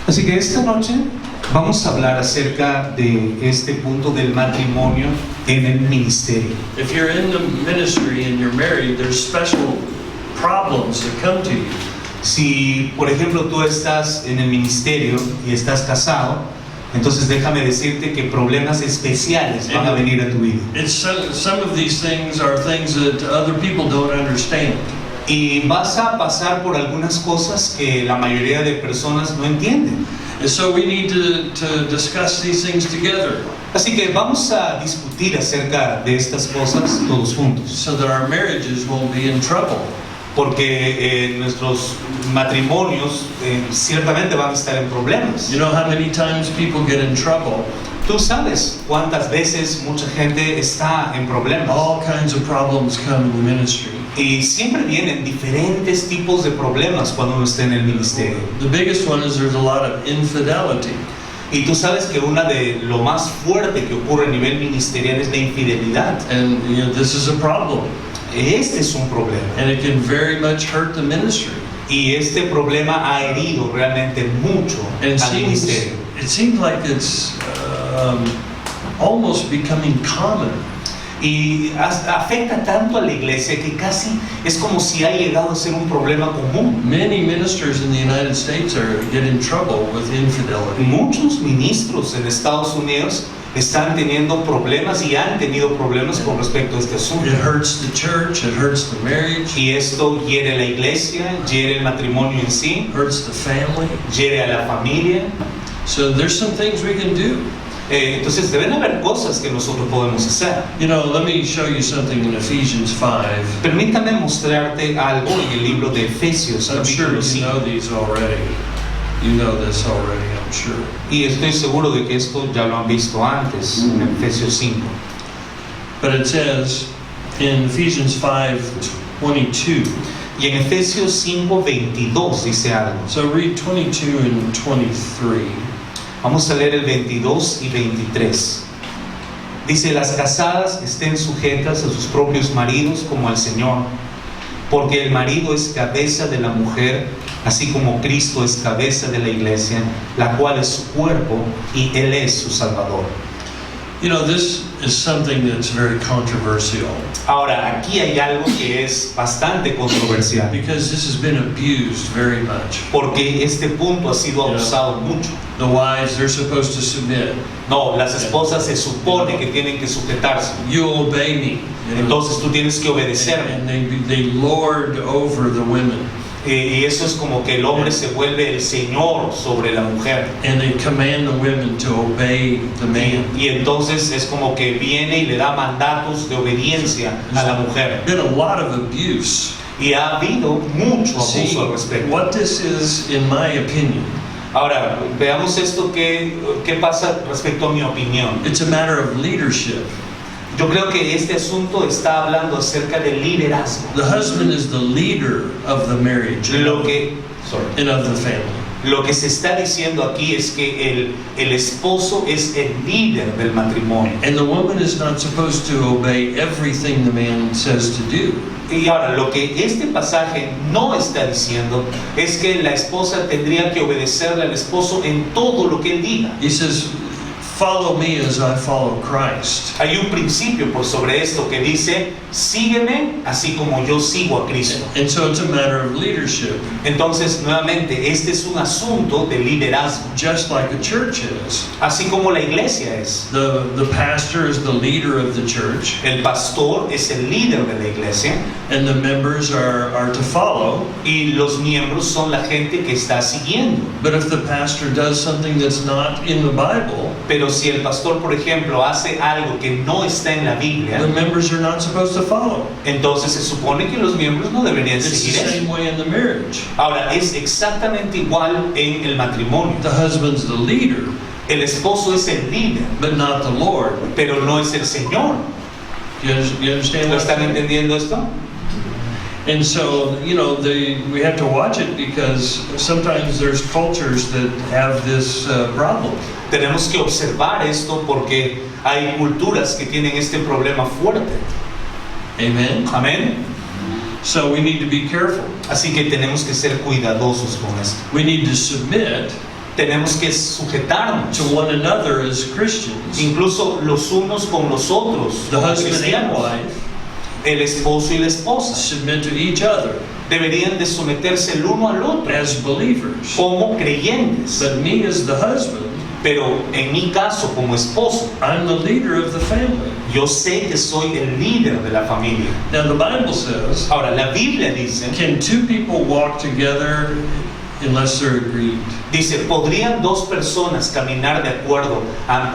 Así que esta noche vamos a hablar acerca de este punto del matrimonio en el ministerio. If you're in the ministry and you're married, there's special problems that come to you. Si, por ejemplo, tú estás en el ministerio y estás casado, entonces déjame decirte que problemas especiales van a venir a tu vida. Some of these things are things that other people don't understand. Y vas a pasar por algunas cosas que la mayoría de personas no entienden. And so we need to discuss these things together. Así que vamos a discutir acerca de estas cosas todos juntos. So that our marriages won't be in trouble. Porque nuestros matrimonios ciertamente van a estar en problemas. You know how many times people get in trouble? Tú sabes cuántas veces mucha gente está en problemas. All kinds of problems come in the ministry. Y siempre vienen diferentes tipos de problemas cuando uno está en el ministerio. The biggest one is there's a lot of infidelity. Y tú sabes que una de lo más fuerte que ocurre a nivel ministerial es la infidelidad. And you know, this is a problem. Este es un problema. And it can very much hurt the ministry. Y este problema ha herido realmente mucho al ministerio. It seems like it's almost becoming common. Y afecta tanto a la iglesia que casi es como si ha llegado a ser un problema común. Many ministers in the United States get in trouble with infidelity. Muchos ministros en Estados Unidos están teniendo problemas y han tenido problemas con respecto a este asunto. It hurts the church, it hurts the marriage. Y esto hiere la iglesia, hiere el matrimonio en sí, hurts the family. Hiere a la familia. So there's some things we can do. Entonces deben haber cosas que nosotros podemos hacer. You know, let me show you something in Ephesians 5. Permítame mostrarte algo en el libro de Efesios, I'm sure capítulo you 5. know these already. You know this already, I'm sure. Y estoy seguro de que esto ya lo han visto antes en Efesios 5. But it says in Ephesians 5:22. Y en Efesios 5:22 dice algo. So read 22 and 23. Vamos a leer el 22 y 23. Dice: las casadas estén sujetas a sus propios maridos como al Señor, porque el marido es cabeza de la mujer, así como Cristo es cabeza de la iglesia, la cual es su cuerpo y Él es su Salvador. You know, this is something that's very controversial. Ahora, aquí hay algo que es bastante controversial. Because this has been abused very much. Porque este punto ha sido abusado mucho. The wives, they're supposed to submit. No, las esposas se supone que tienen que sujetarse. You obey me. Entonces tú tienes que obedecerme. And they lord over the women. Y eso es como que el hombre se vuelve el señor sobre la mujer. And they command the women to obey the man. Y entonces es como que viene y le da mandatos de obediencia a la mujer. There's been a lot of abuse. Y ha habido mucho abuso al respecto. What this is, in my opinion. Ahora, veamos esto qué pasa respecto a mi opinión. It's a matter of leadership. Yo creo que este asunto está hablando acerca del liderazgo. The husband is the leader of the marriage and of the family. Lo que se está diciendo aquí es que el esposo es el líder del matrimonio. And the woman is not supposed to obey everything the man says to do. Y ahora, lo que este pasaje no está diciendo es que la esposa tendría que obedecerle al esposo en todo lo que él diga. He says, follow me as I follow Christ. Hay un principio por sobre esto que dice: sígueme así como yo sigo a Cristo. And so it's a matter of leadership. Entonces, nuevamente, este es un asunto de liderazgo. Just like a church is. Así como la iglesia es. The pastor is the leader of the church. El pastor es el líder de la iglesia. And the members are to follow. Y los miembros son la gente que está siguiendo. But if the pastor does something that's not in the Bible, pero si el pastor, por ejemplo, hace algo que no está en la Biblia, the members are not supposed to follow. Entonces se supone que los miembros no deberían seguir eso. Same way in the marriage. Ahora, es exactamente igual en el matrimonio. The husband's the leader. El esposo es el líder, but not the Lord. Pero no es el Señor. You understand? ¿Lo están entendiendo esto? And so, you know, we have to watch it because sometimes there's cultures that have this problem. Tenemos que observar esto porque hay culturas que tienen este problema fuerte. Amen. Amén. So we need to be careful. Así que tenemos que ser cuidadosos con esto. We need to submit. Tenemos que sujetarnos, to one another as Christians. incluso los unos con los otros, The como husband and cristianos. wife El esposo y la esposa submit to each other deberían de someterse el uno al otro as believers. como creyentes. But me as the husband, Pero en mi caso, como esposo, I'm the leader of the family. yo sé que soy el líder de la familia. Now the Bible says, Ahora, la Biblia dice, can two people walk together unless they're agreed? dice, ¿podrían dos personas caminar de acuerdo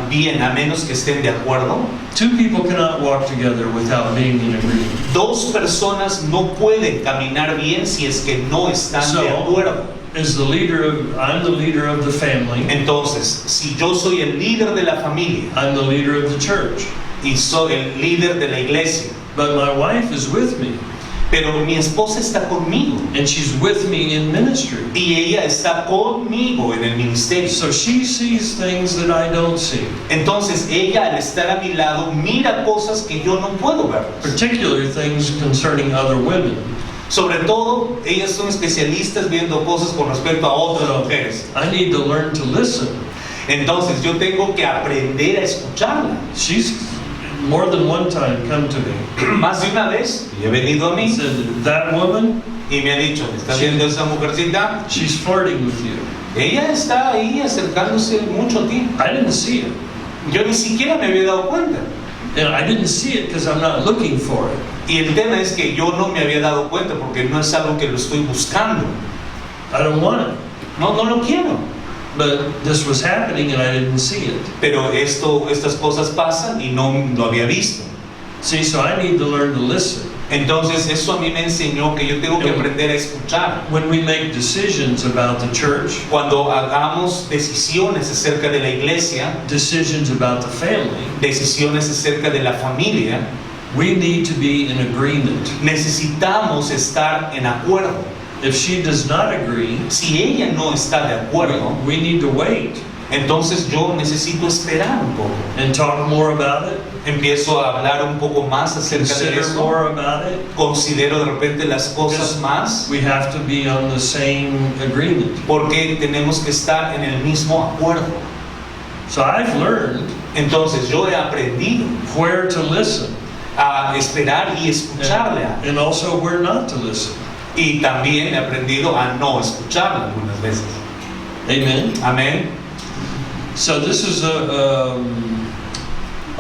bien a menos que estén de acuerdo? Two people cannot walk together without being in agreement. Dos personas no pueden caminar bien si es que no están de acuerdo. As the leader of, I'm the leader of the family. Entonces, si yo soy el líder de la familia I'm the leader of the church. y soy el líder de la iglesia, But my wife is with me, pero mi esposa está conmigo and she's with me in ministry. y ella está conmigo en el ministerio. So she sees things that I don't see, Entonces ella, al estar a mi lado, mira cosas que yo no puedo ver. particularly things concerning other women. Sobre todo, ellas son especialistas viendo cosas con respecto a otras mujeres. I need to learn to listen. Entonces yo tengo que aprender a escucharla. She's more than one time come to me Más de una vez, y he venido a and mí said, that woman, y me ha dicho, ¿estás viendo esa mujercita? she's flirting with you. Ella está ahí acercándose mucho a ti. I didn't see it. Yo ni siquiera me había dado cuenta. And I didn't see it because I'm not looking for it. Y el tema es que yo no me había dado cuenta porque no es algo que lo estoy buscando. I don't want it. No, no lo quiero. But this was happening and I didn't see it. Pero estas cosas pasan y no lo había visto. See, so I need to learn to listen. Entonces eso a mí me enseñó que yo tengo que aprender a escuchar. When we make decisions about the church, Cuando hagamos decisiones acerca de la iglesia, decisions about the family, decisiones acerca de la familia, we need to be in agreement. necesitamos estar en acuerdo. If she does not agree, Si ella no está de acuerdo, we need to wait entonces yo necesito esperar un poco. and talk more about it, Empiezo a hablar un poco más acerca de consider eso. more about it. Considero de repente las cosas más, We have to be on the same agreement. porque tenemos que estar en el mismo acuerdo. So I've learned Entonces yo he aprendido where to listen a esperar y escucharle a- and also where not to listen. y también he aprendido a no escucharle algunas veces. Amen. Amén. So this is a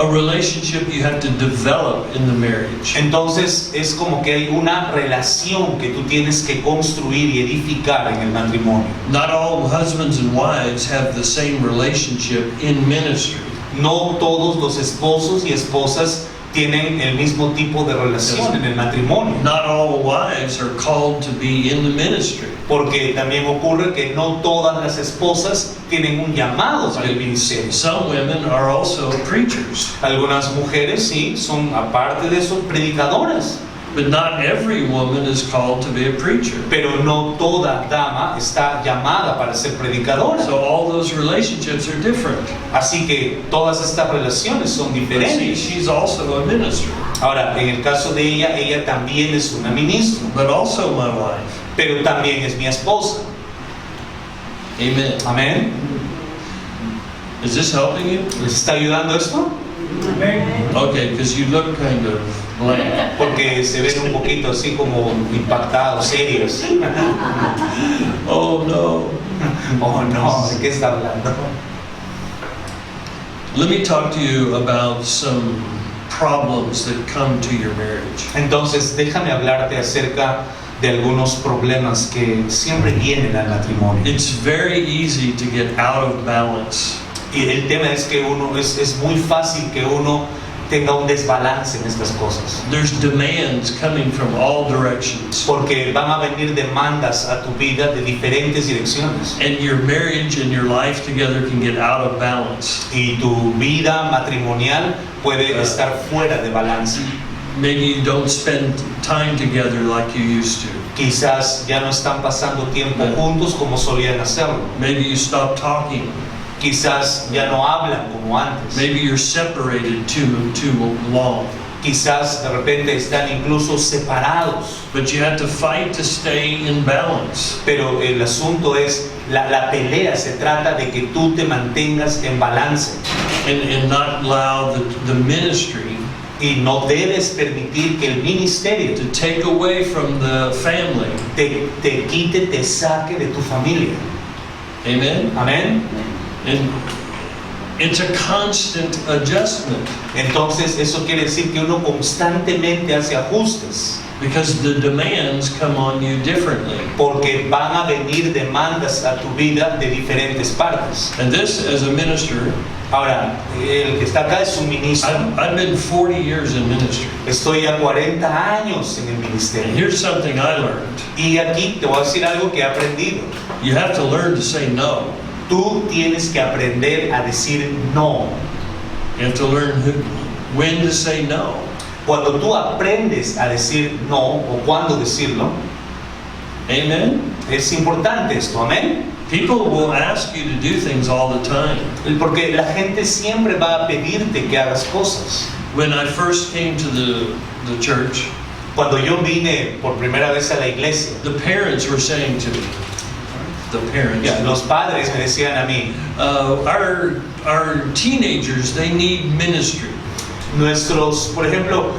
relationship you have to develop in the marriage. Entonces es como que hay una relación que tú tienes que construir y edificar en el matrimonio. Not all husbands and wives have the same relationship in ministry. No todos los esposos y esposas tienen el mismo tipo de relación en el matrimonio, Not all wives are called to be in the ministry. porque también ocurre que no todas las esposas tienen un llamado para el ministerio. Some women are also preachers, Algunas mujeres sí son, aparte de eso, predicadoras, but not every woman is called to be a preacher. pero no toda dama está llamada para ser predicadora. So all those relationships are different. Así que todas estas relaciones son But see, diferentes. she's also a minister, Ahora, en el caso de ella, ella también es una ministra, but also my wife. pero también es mi esposa. Amen. Amén. Is this helping you? ¿Les está ayudando esto? Okay, because you look kind of blank. Porque se ven un poquito así como impactados, serios. Oh no. Oh no, ¿de qué está hablando? Let me talk to you about some problems that come to your marriage. Entonces, déjame hablarte acerca de algunos problemas que siempre vienen al matrimonio. It's very easy to get out of balance. Y el tema es que es muy fácil que uno tenga un desbalance en estas cosas. There's demands coming from all directions. Porque van a venir demandas a tu vida de diferentes direcciones. And your marriage and your life together can get out of balance. Y tu vida matrimonial puede estar fuera de balance. Maybe you don't spend time together like you used to. Quizás ya no están pasando tiempo juntos como solían hacerlo. Maybe you stop talking. Quizás ya no hablan como antes. Maybe you're separated too long. Quizás de repente están incluso separados. But you have to fight to stay in balance. Pero el asunto es, la pelea se trata de que tú te mantengas en balance. And not allow the ministry Y no debes permitir que el ministerio to take away from the family. te quite, te saque de tu familia. Amen? Amén. And it's a constant adjustment. Entonces eso quiere decir que uno constantemente hace ajustes. Because the demands come on you differently. Porque van a venir demandas a tu vida de diferentes partes. And this, as a minister, Ahora, el que está acá es un ministro. I've been 40 years in ministry. Estoy a 40 años en el And ministerio. here's something I learned. Y aquí te voy a decir algo que he aprendido. You have to learn to say no. Tú tienes que aprender a decir no. You have to learn when to say no. Cuando tú aprendes a decir no o cuándo decirlo, Amen? es importante esto, amén. People will ask you to do things all the time. Porque la gente siempre va a pedirte que hagas cosas. When I first came to the church, Cuando yo vine por primera vez a la iglesia, the parents were saying to me, los padres me decían a mí, our teenagers, they need ministry. por ejemplo,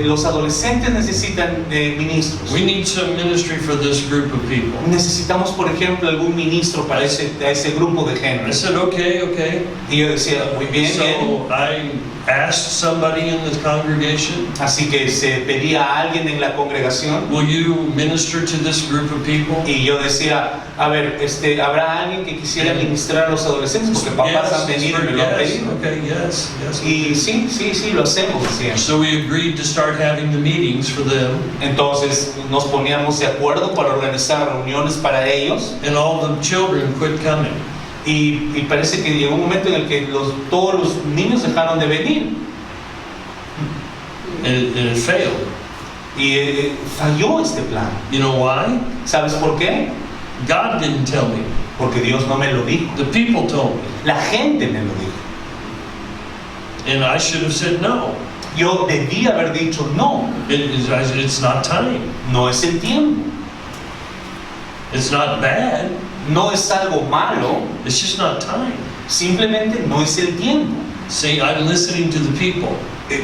los adolescentes necesitan ministros. We need some ministry for this group of people. Necesitamos, por ejemplo, algún ministro para ese grupo de I gente. said, okay. Y yo decía, muy bien, bien. So I asked somebody in the congregation, Así que se pedía a alguien en la congregación. will you minister to this group of people? Y yo decía, a ver, ¿habrá alguien que quisiera ministrar a los adolescentes? Porque papás han venido y me lo han pedido. Okay, yes. Y sí, lo hacemos, decía. So we agreed to start having the meetings for them, Entonces nos poníamos de acuerdo para organizar reuniones para ellos. and all the children quit coming. Y parece que llegó un momento en el que todos los niños dejaron de venir. And it failed. Y falló este plan. You know why? ¿Sabes por qué? God didn't tell me. Porque Dios no me lo dijo. The people told me. La gente me lo dijo. And I should have said no. Yo debí haber dicho no. It's not time. No es el tiempo. It's not bad. No es algo malo. It's just not time. Simplemente no es el tiempo. See, I'm listening to the people.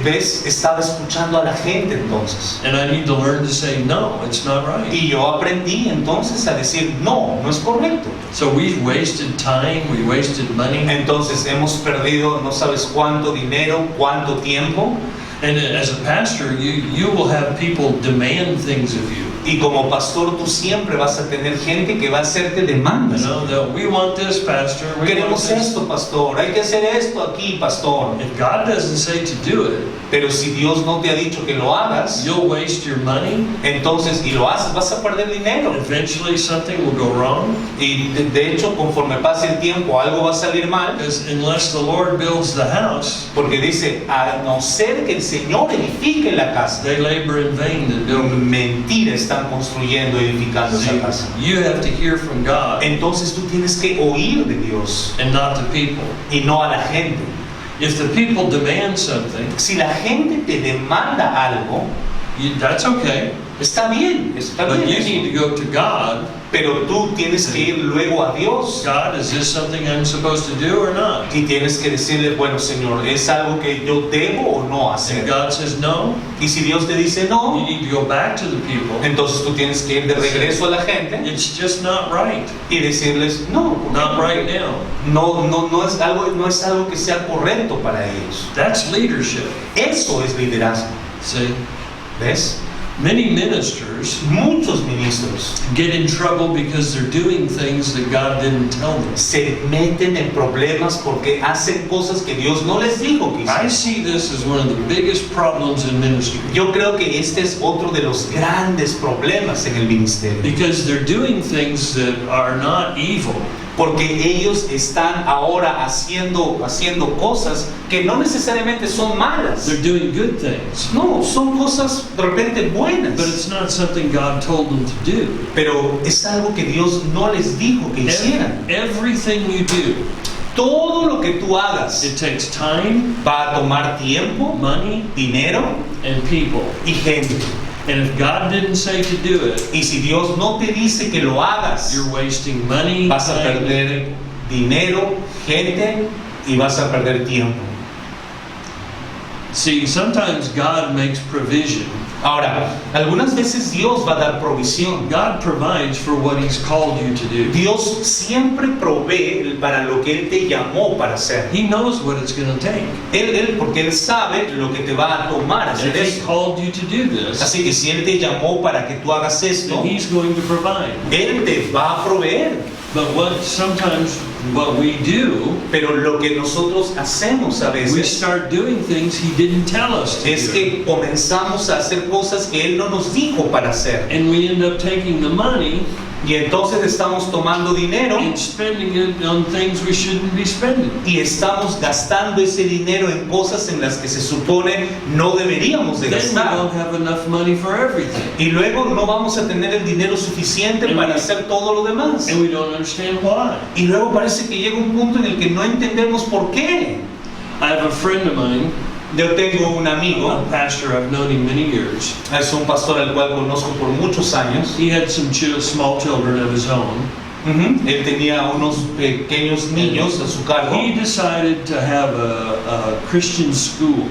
¿Ves? Estaba escuchando a la gente entonces. And I need to learn to say no, it's not right. Y yo aprendí entonces a decir no, no es correcto. So we've wasted time, we wasted money. Entonces hemos perdido no sabes cuánto dinero, cuánto tiempo. And as a pastor, you will have people demand things of you. Y como pastor tú siempre vas a tener gente que va a hacerte You demandas. know, we want this, pastor. We want Queremos this. esto, pastor. Hay que hacer esto aquí, pastor. If God doesn't say to do it, Pero si Dios no te ha dicho que lo hagas, you'll waste your money. entonces y lo haces, vas a perder dinero. Eventually something will go wrong. Y de hecho, conforme pase el tiempo, algo va a salir mal. Because unless the Lord builds the house, Porque dice, a no ser que el Señor edifique la casa, they labor in vain that build it. mentira están construyendo, edificando See, esa casa. you have to hear from God Entonces tú tienes que oír de Dios and not the people. y no a la gente. If the people demand something, Si la gente te demanda algo, that's okay. está bien But you eso. need to go to God. Pero tú tienes que ir luego a Dios God, is this something I'm supposed to do or not? y tienes que decirle, bueno Señor, ¿es algo que yo debo o no If hacer? God says no, Y si Dios te dice you no, need to go back to the people. entonces tú tienes que ir de regreso a la gente It's just not right. y decirles no, Not right now. no es algo que sea correcto para ellos. That's leadership. Eso es liderazgo. See, ¿Ves? many ministers Muchos ministros get in trouble because they're doing things that God didn't tell them. se meten en problemas porque hacen cosas que Dios no les dijo que I hicieran. see this as one of the biggest problems in ministry Yo creo que este es otro de los grandes problemas en el ministerio. because they're doing things that are not evil. Porque ellos están ahora haciendo cosas que no necesariamente son malas. They're doing good things, No, son cosas de repente buenas. but it's not something God told them to do. Pero es algo que Dios no les dijo que hicieran. Everything you do Todo lo que tú hagas It takes time, va a tomar tiempo, money, dinero and people. y gente. And if God didn't say to do it, Y si Dios no te dice que lo hagas, you're wasting money, vas a time, perder dinero, gente y vas a perder tiempo. See, sometimes God makes provision. Ahora, algunas veces Dios va a dar provisión. God provides for what He's called you to do. Dios siempre provee para lo que Él te llamó para hacer. He knows what it's going to take. Porque Él sabe lo que te va a tomar And hacer if He eso. called you to do this, Así que si Él te llamó para que tú hagas esto, then He's going to provide. Él te va a proveer. But sometimes what we do, Pero lo que nosotros hacemos a we veces start doing things He didn't tell us to es do. que comenzamos a hacer cosas que Él no nos dijo para hacer. And we end up taking the money Y entonces estamos tomando dinero and spending it on things we shouldn't be spending. y estamos gastando ese dinero en cosas en las que se supone no deberíamos de Then we gastar. don't have enough money for everything. Y luego no vamos a tener el dinero suficiente And para we- hacer todo lo demás. And we don't understand why. Y luego parece que llega un punto en el que no entendemos por qué. I have a friend of mine, Yo tengo un amigo, a pastor, I've known him many years. es un pastor al cual conozco por muchos años. He had some small children of his own. Él tenía unos pequeños niños a su cargo. He decided to have a Christian school.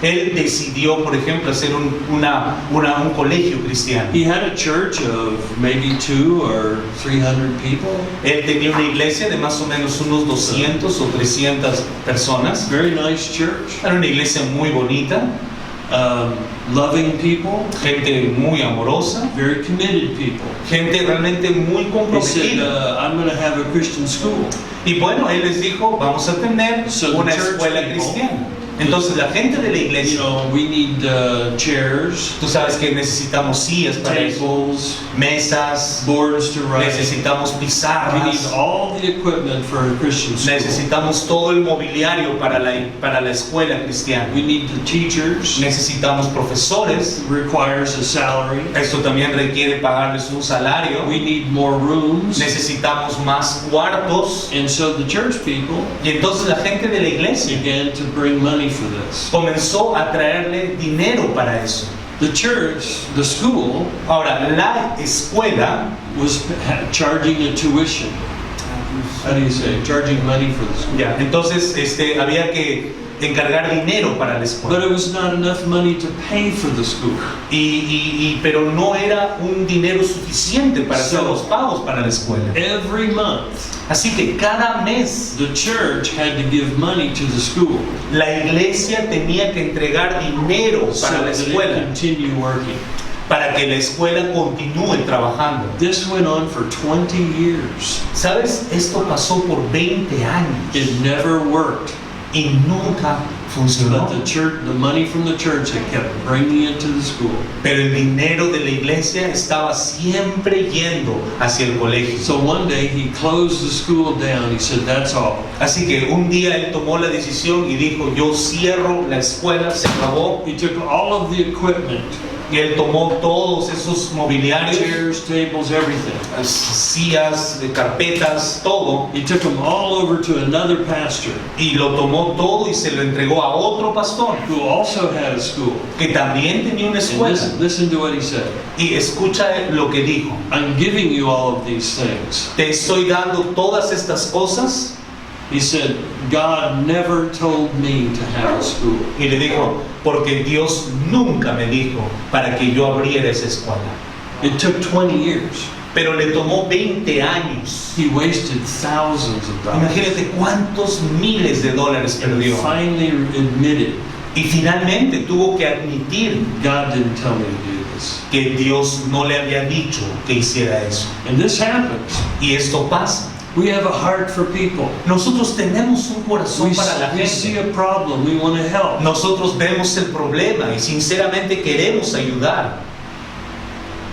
Él decidió, por ejemplo, hacer un colegio cristiano. He had a church of maybe 200 or 300 people. Él tenía una iglesia de más o menos unos 200 o 300 personas. Very nice church. Era una iglesia muy bonita, Loving people, gente muy amorosa, very committed people. gente realmente muy He said, comprometida. I'm going to have a Christian school. Y bueno, él les dijo, vamos a tener So the una church escuela people- cristiana. Entonces la gente de la You iglesia, know, we need chairs, tú sabes que necesitamos sillas para eso, tables, mesas, boards to write. necesitamos We need pizarras, all the equipment for a Christian school. necesitamos todo el mobiliario para la escuela cristiana. We need the teachers. Necesitamos profesores, Requires a salary. esto también requiere pagarles un salario, We need more rooms. necesitamos más cuartos. And so the church people Y entonces la gente de la iglesia began to bring money for this. comenzó a traerle dinero para eso. The church, the school, Ahora, la escuela, was charging a tuition. How do you say? Charging money for the school. ya, entonces había que encargar dinero para la But escuela. it was not enough money to pay for the school. Pero no era un dinero suficiente para hacer So- los pagos para la escuela. Every month, Así que cada mes the church had to give money to the school la iglesia tenía que entregar dinero so para la that it escuela, continue working. para que la escuela continúe trabajando. This went on for 20 years. ¿Sabes? Esto pasó por 20 años It never worked. y nunca funcionó. But the money from the church, they kept bringing it to the school. Pero el dinero de la iglesia estaba siempre yendo hacia el colegio. So one day he closed the school down. He said, "That's all." Así que un día él tomó la decisión y dijo, yo cierro la escuela, se acabó. He took all of the equipment, Y él tomó todos esos mobiliarios, chairs, tables, everything. sillas, carpetas, todo, He took them all over to another pastor y lo tomó todo y se lo entregó a otro pastor who also had a school. que también tenía una And escuela. listen to what he said. Y escucha lo que dijo. I'm giving you all of these things. Te estoy dando todas estas cosas. He said, God never told me to have a school. Y le dijo, porque Dios nunca me dijo para que yo abriera esa escuela. It took 20 years. Pero le tomó 20 años. He wasted thousands of dollars. Imagínate cuántos miles de dólares And perdió. finally admitted, Y finalmente tuvo que admitir God didn't tell me to do this. que Dios no le había dicho que hiciera eso. And this happens. Y esto pasa. We have a heart for people. Nosotros tenemos un corazón para la We see gente. a problem, we want to help. Nosotros vemos el problema y sinceramente queremos ayudar.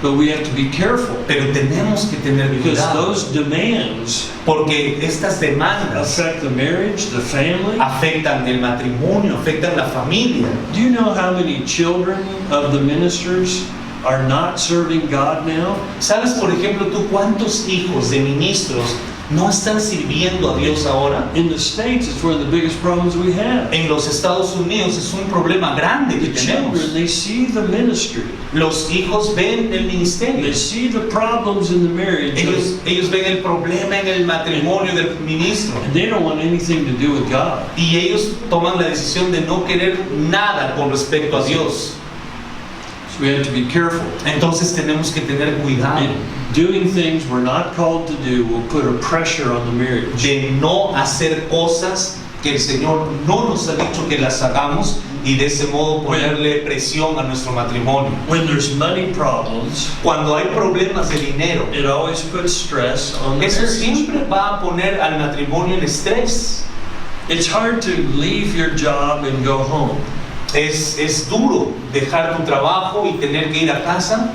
But we have to be careful Pero tenemos que tener because cuidado. those demands Porque estas demandas affect the marriage, the family. afectan el matrimonio, afectan la familia. Do you know how many children of the ministers are not serving God now? ¿Sabes, por ejemplo, tú cuántos hijos de ministros ¿No están sirviendo a Dios ahora? In the States, it's one of the biggest problems we have. En los Estados Unidos es un problema grande que The children, tenemos. they see the ministry. Los hijos ven el ministerio. They see the problems in the marriage. Ellos ven el problema en el matrimonio del ministro. And they don't want anything to do with God. Y ellos toman la decisión de no querer nada con respecto a Dios. So we have to be careful. Entonces tenemos que tener cuidado Doing things we're not called to do will put a pressure on the marriage. de no hacer cosas que el Señor no nos ha dicho que las hagamos y de ese modo ponerle presión a nuestro matrimonio. When there's money problems, Cuando hay problemas de dinero, it always puts stress on the eso marriage. siempre va a poner al matrimonio en estrés. It's hard to leave your job and go home. Es duro dejar tu trabajo y tener que ir a casa.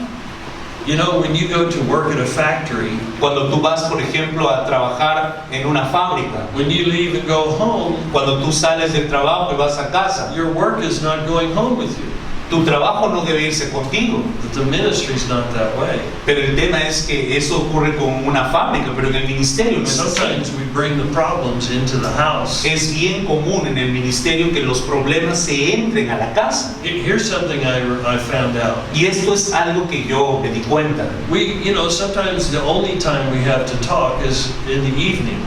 You know, when you go to work at a factory, Cuando tú vas, por ejemplo, a trabajar en una fábrica, when you leave and go home, cuando tú sales del trabajo y vas a casa, your work is not going home with you. tu trabajo no debe irse contigo. But the ministry's not that way. Pero el tema es que eso ocurre con una fábrica, pero en el ministerio no es así. Sometimes we bring the problems into the house. Es bien común en el ministerio que los problemas se entren a la casa. Here's something I found out. Y esto es algo que yo me di cuenta. Sometimes the only time we have to talk is in the evening.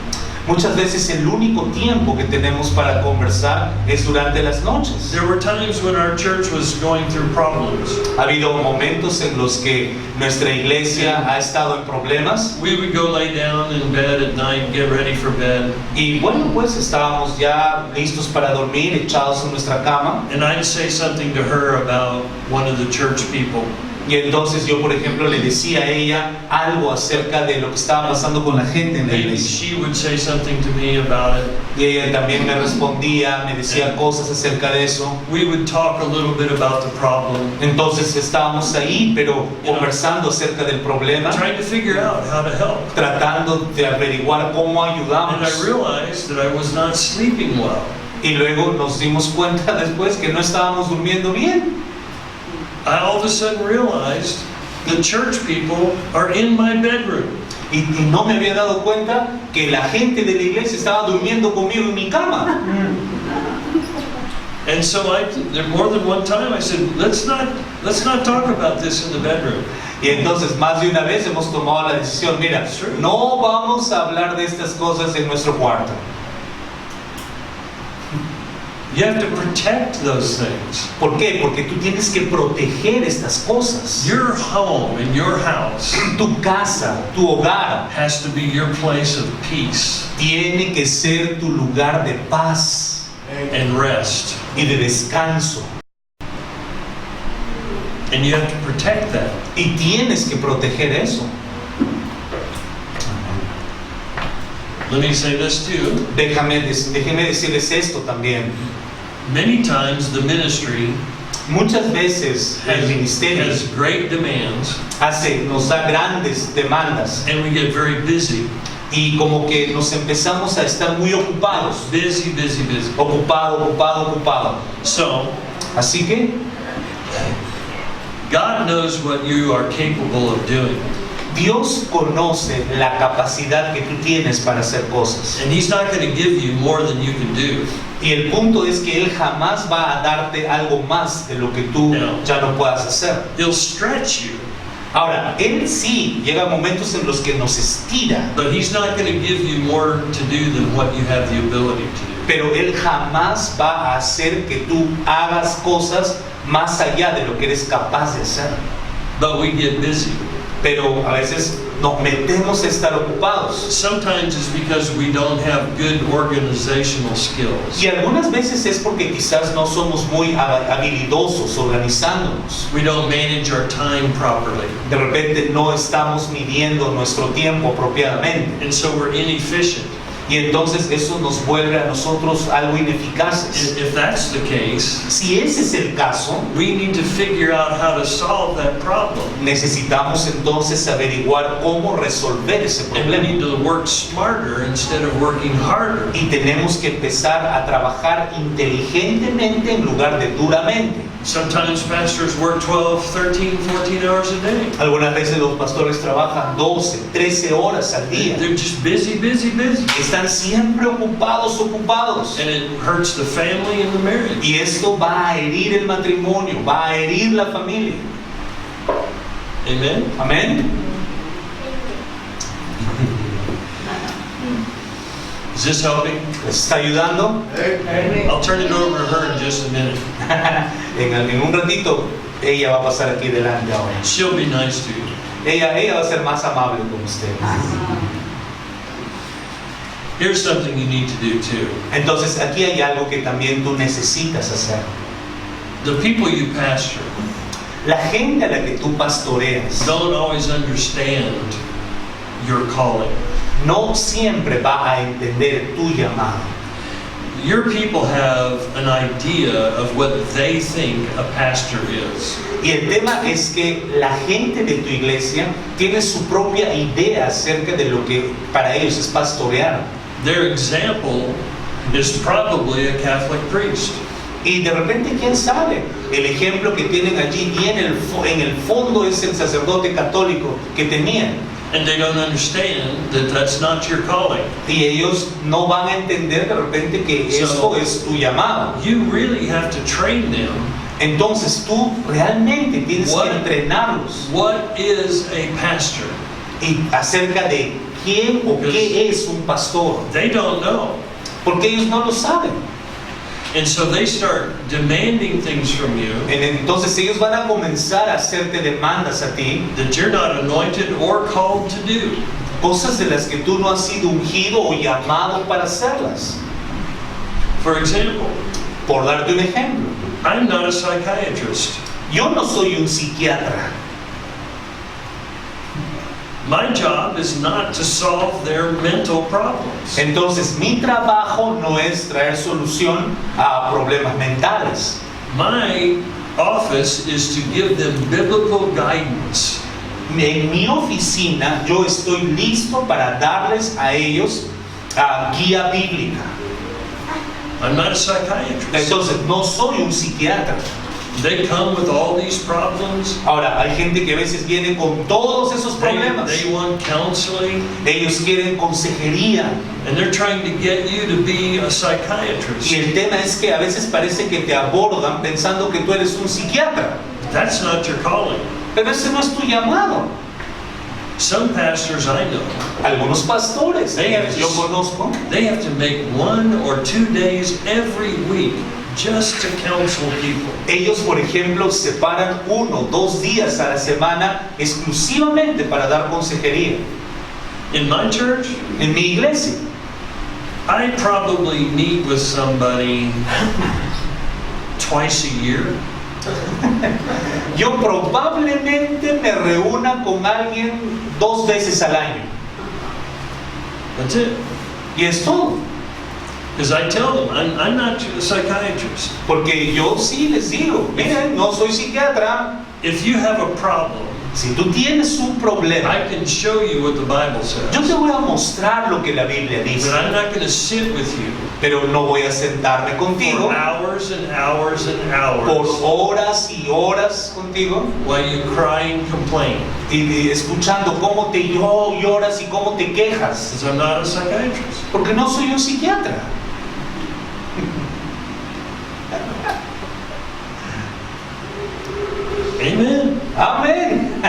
Muchas veces el único tiempo que tenemos para conversar es durante las noches. There were times when our church was going through problems. Ha habido momentos en los que nuestra iglesia ha estado en problemas. We would go lay down in bed at night, get ready for bed. Y bueno, pues estábamos ya listos para dormir, echados en nuestra cama. And I'd say something to her about one of the church people. Y entonces yo, por ejemplo, le decía a ella algo acerca de lo que estaba pasando con la gente en la Maybe iglesia. she would say something to me about it. Y ella también me respondía, me decía cosas acerca de eso. We would talk a little bit about the problem, Entonces estábamos ahí, pero conversando acerca del problema, trying to figure out how to help. tratando de averiguar cómo And I ayudamos. realized that I was not sleeping well. Y luego nos dimos cuenta después que no estábamos durmiendo bien. I all of a sudden realized the church people are in my bedroom. Y no me había dado cuenta que la gente de la iglesia estaba durmiendo conmigo en mi cama. And so there more than one time I said, let's not talk about this in the bedroom. Y entonces más de una vez hemos tomado la decisión, mira, no vamos a hablar de estas cosas en nuestro cuarto. You have to protect those things. ¿Por qué? Porque tú tienes que proteger estas cosas. Your home and your house Tu casa, tu hogar, has to be your place of peace tiene que ser tu lugar de paz and rest. y de descanso. And you have to protect that. Y tienes que proteger eso. Let me say this too. Déjeme decirles esto también. Many times the ministry Muchas veces el ministerio has great demands nos da grandes demandas and we get very busy. y como que nos empezamos a estar muy ocupados. Busy. Ocupado. So, Así que God knows what you are capable of doing. Dios conoce la capacidad que tú tienes para hacer cosas. And He's not going to give you more than you can do. Y el punto es que Él jamás va a darte algo más de lo que tú ya no puedas hacer. He'll stretch you. Ahora, Él sí llega a momentos en los que nos estira, But He's not going to give you more to do than what you have the ability to do. pero Él jamás va a hacer que tú hagas cosas más allá de lo que eres capaz de hacer. But we get busy. Pero a veces nos metemos a estar ocupados. Sometimes it's because we don't have good organizational skills. Y algunas veces es porque quizás no somos muy habilidosos organizándonos. We don't manage our time properly. De repente no estamos midiendo nuestro tiempo apropiadamente. And so we're inefficient. Y entonces eso nos vuelve a nosotros algo ineficaces. If that's the case, Si ese es el caso, we need to figure out how to solve that problem. necesitamos entonces averiguar cómo resolver ese And we need problema. to work smarter instead of working harder. Y tenemos que empezar a trabajar inteligentemente en lugar de duramente. Sometimes pastors work 12, 13, 14 hours a day. Algunas veces los pastores trabajan 12, 13 horas al día. They're just busy, busy, busy. Están siempre ocupados, ocupados. And it hurts the family and the marriage. Y esto va a herir el matrimonio, va a herir la familia. Amen? Amén. Is this helping? ¿Les está ayudando? I'll turn it over to her in just a minute. En un ratito, ella va a pasar aquí delante ahora. She'll be nice to you. Ella va a ser más amable con usted. Here's something you need to do too. Entonces, aquí hay algo que también tú necesitas hacer. The people you pastor La gente a la que tú pastoreas don't always understand your calling. no siempre va a entender tu llamado. Your people have an idea of what they think a pastor is. Y el tema es que la gente de tu iglesia tiene su propia idea acerca de lo que para ellos es pastorear. Their example is probably a Catholic priest. Y de repente, ¿quién sabe? El ejemplo que tienen allí y en el fondo es el sacerdote católico que tenían. And they don't understand that that's not your calling. Y ellos no van a entender de repente que esto es tu llamado. You really have to train them. Entonces tú realmente tienes que entrenarlos. What is a pastor? Y acerca de quién o qué es un pastor. They don't know. Porque ellos no lo saben. And so they start demanding things from you Entonces ellos van a comenzar a hacerte demandas a ti, that you're not anointed or called to do. cosas de las que tú no has sido ungido o llamado para hacerlas. For example, Por darte un ejemplo, I'm not a psychiatrist. yo no soy un psiquiatra. My job is not to solve their mental problems. Entonces mi trabajo no es traer solución a problemas mentales. My office is to give them biblical guidance. En mi oficina yo estoy listo para darles a ellos guía bíblica. I'm not a psychiatrist. Entonces no soy un psiquiatra. They come with all these problems. Ahora, hay gente que a veces viene con todos esos problemas. They want counseling. Ellos quieren consejería. And they're trying to get you to be a Y psychiatrist. el tema es que a veces parece que te abordan pensando que tú eres un psiquiatra. That's not your calling. Pero ese no es tu llamado. Some pastors I know, Algunos pastores, yo conozco, they have to make 1 or 2 days every week just to counsel people. ellos por ejemplo separan 1 o 2 días a la semana exclusivamente para dar consejería. In my church, En mi iglesia, I probably meet with somebody twice a year. yo probablemente me reúna con alguien 2 veces al año. That's it. Y es todo. Because I tell them, I'm not a psychiatrist. Porque yo sí les digo, miren, no soy psiquiatra. If you have a problem, Si tú tienes un problema, I can show you what the Bible yo says. te voy a mostrar lo que la Biblia dice. But I'm not going to sit with you Pero no voy a sentarme contigo for hours and hours and por hours horas y horas contigo while you cry and complain. y escuchando cómo te lloras y cómo te quejas. Because I'm not a psychiatrist. Porque no soy un psiquiatra. Amen. Amén.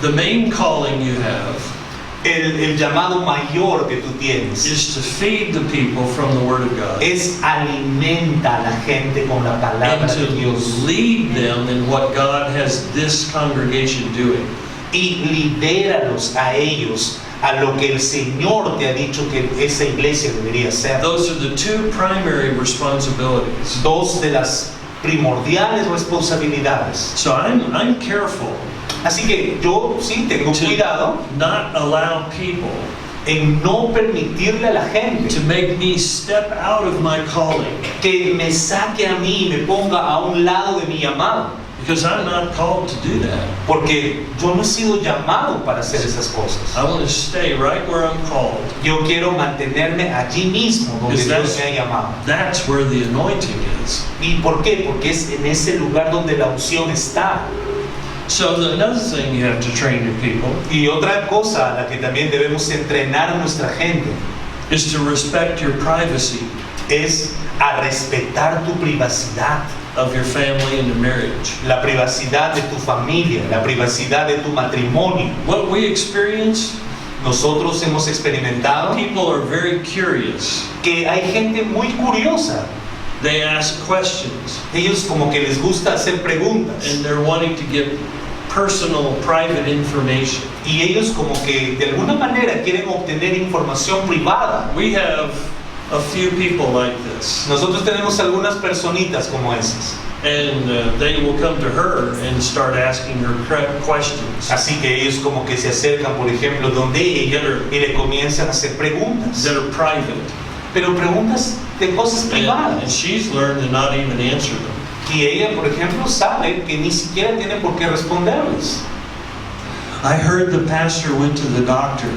The main calling you have El llamado mayor que tú tienes is to feed the people from the Word of God es alimenta a la gente con la and palabra to de Dios lead them in what God has this congregation doing. y lidéralos a ellos a lo que el Señor te ha dicho que esa iglesia debería ser. Those are the two primary responsibilities. 2 de las primordiales responsabilidades. So I'm careful Así que yo sí tengo cuidado to not allow people en no permitirle a la gente to make me step out of my calling. que me saque a mí y me ponga a un lado de mi llamado. Because I'm not called to do that. Porque yo no he sido llamado para hacer esas cosas. I want to stay right where I'm called. Yo quiero mantenerme allí mismo donde Dios me ha llamado. That's where the anointing is. ¿Y por qué? Porque es en ese lugar donde la unción está. So another thing you have to train your people Y otra cosa a la que también debemos entrenar a nuestra gente is to respect your privacy es a respetar tu privacidad, of your family and your marriage. la privacidad de tu familia, la privacidad de tu matrimonio. What we experience, Nosotros hemos experimentado people are very curious. que hay gente muy curiosa. They ask questions Ellos como que les gusta hacer preguntas and they're wanting to get personal, private information. y ellos como que de alguna manera quieren obtener información privada. We have a few people like this, Nosotros tenemos algunas personitas como esas. and they will come to her and start asking her questions Así que ellos como que se acercan, por ejemplo, donde ella y le comienzan a hacer preguntas. that are private, Pero preguntas de cosas and privadas. she's learned to not even answer them. Y ella, por ejemplo, sabe que ni siquiera tiene por qué responderles. I heard the pastor went to the doctor.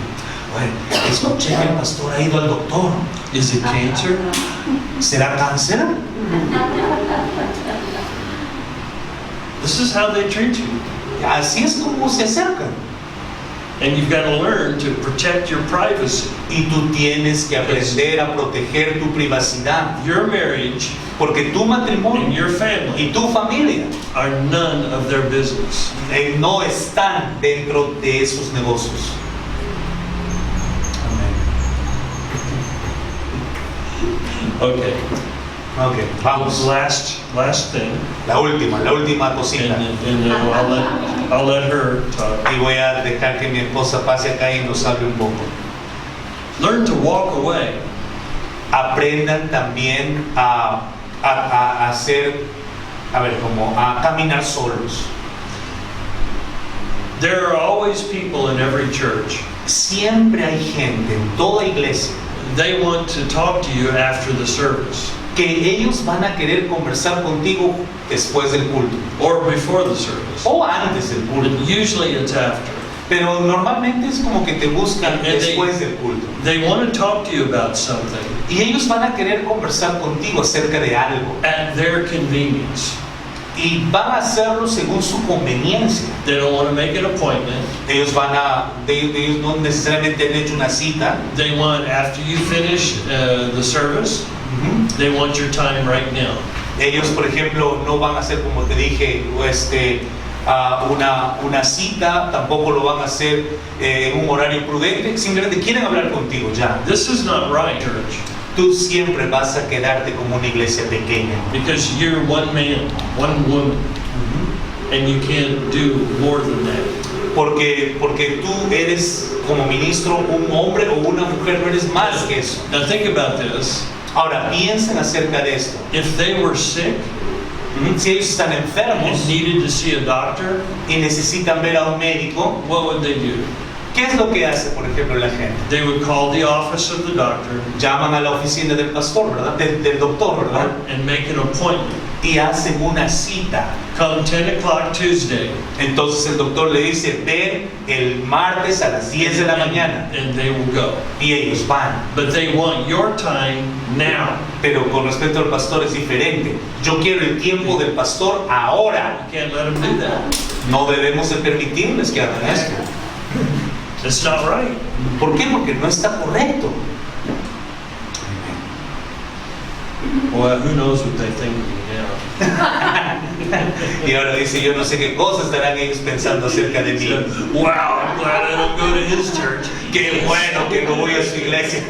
Bueno, escuché que el pastor ha ido al doctor. Is it cancer? ¿Será cáncer? This is how they treat you. Así es como se acercan. And you've got to learn to protect your privacy. Y tú tienes que aprender a proteger tu privacidad. Your marriage Porque tu and matrimonio your family y tu familia are none of their business. no están dentro de esos negocios. Okay. Ok, vamos. Last thing, La última cosita. and I'll let her talk. Y voy a dejar que mi esposa pase acá y nos hable un poco. Learn to walk away. Aprendan también a hacer, como a caminar solos. There are always people in every church. Siempre hay gente en toda iglesia They want to talk to you after the service que ellos van a querer conversar contigo después del culto or before the service. o antes del But culto. usually it's after. Pero normalmente es como que te buscan And después del culto. They want to talk to you about something Y ellos van a querer conversar contigo acerca de algo. at their convenience. Y van a hacerlo según su conveniencia. They don't want to make an appointment. Ellos no necesariamente han hecho una cita. They want, after you finish the service, they want your time right now. Ellos, por ejemplo, no van a hacer, como te dije, una cita, tampoco lo van a hacer en un horario prudente, simplemente quieren hablar contigo ya. This is not right, church, Tú siempre vas a quedarte como una iglesia pequeña. because you're one man, one woman, and you can't do more than that. Porque tú eres como ministro un hombre o una mujer, no eres más que eso. Now think about this. Ahora, piensen acerca de esto. If they were sick Si ellos están enfermos and needed to see a doctor, y necesitan ver a un médico, what would they do? ¿qué es lo que hace, por ejemplo, la gente? They would call the office of the doctor Llaman a la oficina del pastor, ¿verdad? Del doctor, ¿verdad? and make an appointment. Y hacen una cita. Come 10 o'clock Tuesday, Entonces el doctor le dice, ven el martes a las 10 de la mañana. and they will go. Y ellos van. But they want your time now. Pero con respecto al pastor es diferente. Yo quiero el tiempo del pastor ahora. You can't let them do that. No debemos de permitirles que hagan esto. It's not right. ¿Por qué? Porque no está correcto. Well, who knows what they think of me now. Y ahora dice, yo no sé qué cosas estarán ellos pensando acerca de mí. Wow, I'm glad I don't go to his church. Qué bueno que no voy a su iglesia.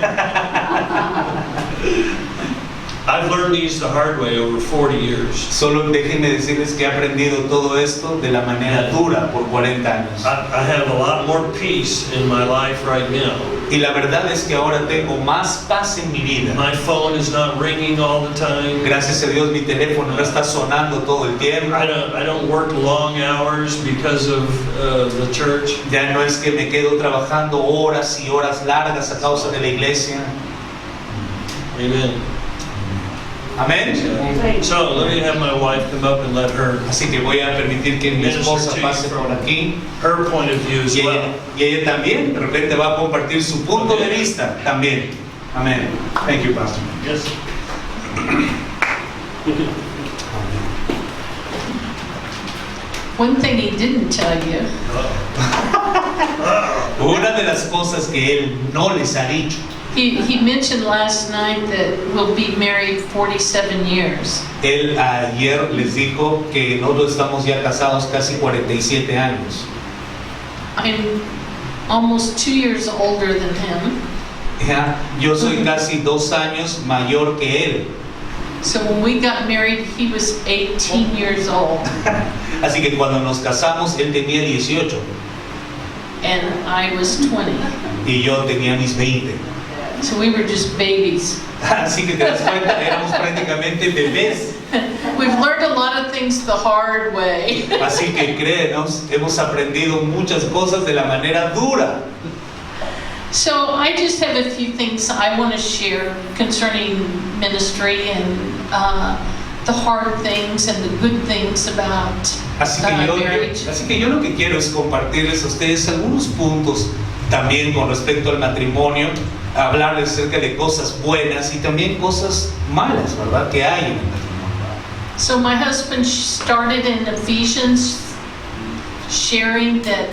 I've learned these the hard way over 40 years. Solo déjenme decirles que he aprendido todo esto de la manera dura por 40 años. I have a lot more peace in my life right now. Y la verdad es que ahora tengo más paz en mi vida. My phone is not ringing all the time. Gracias a Dios mi teléfono no está sonando todo el tiempo. I don't work long hours because of the church. Ya no es que me quedo trabajando horas y horas largas a causa de la iglesia. Amen. Amén. So let me have my wife come up and let her Así que voy a permitir que mi esposa pase por aquí. her point of view as well. Y ella también de repente va a compartir su punto de vista también. Amén. Thank you, Pastor. Yes. One thing he didn't tell you, Una de las cosas que él no les ha dicho, he mentioned last night that we'll be married 47 years. él ayer les dijo que nosotros estamos ya casados casi 47 años. I'm almost 2 years older than him. Ya, yo soy casi 2 años mayor que él. So when we got married, he was 18 years old, Así que cuando nos casamos, él tenía 18 and I was 20. y yo tenía mis 20. So we were just babies. Así que te das cuenta, éramos prácticamente bebés. We've learned a lot of things the hard way. Así que créenos, hemos aprendido muchas cosas de la manera dura. So I just have a few things I want to share concerning ministry and the hard things and the good things about marriage. Así que yo lo que quiero es compartirles a ustedes algunos puntos también con respecto al matrimonio, hablarles acerca de cosas buenas y también cosas malas, ¿verdad?, que hay en el matrimonio. So my husband started in Ephesians sharing that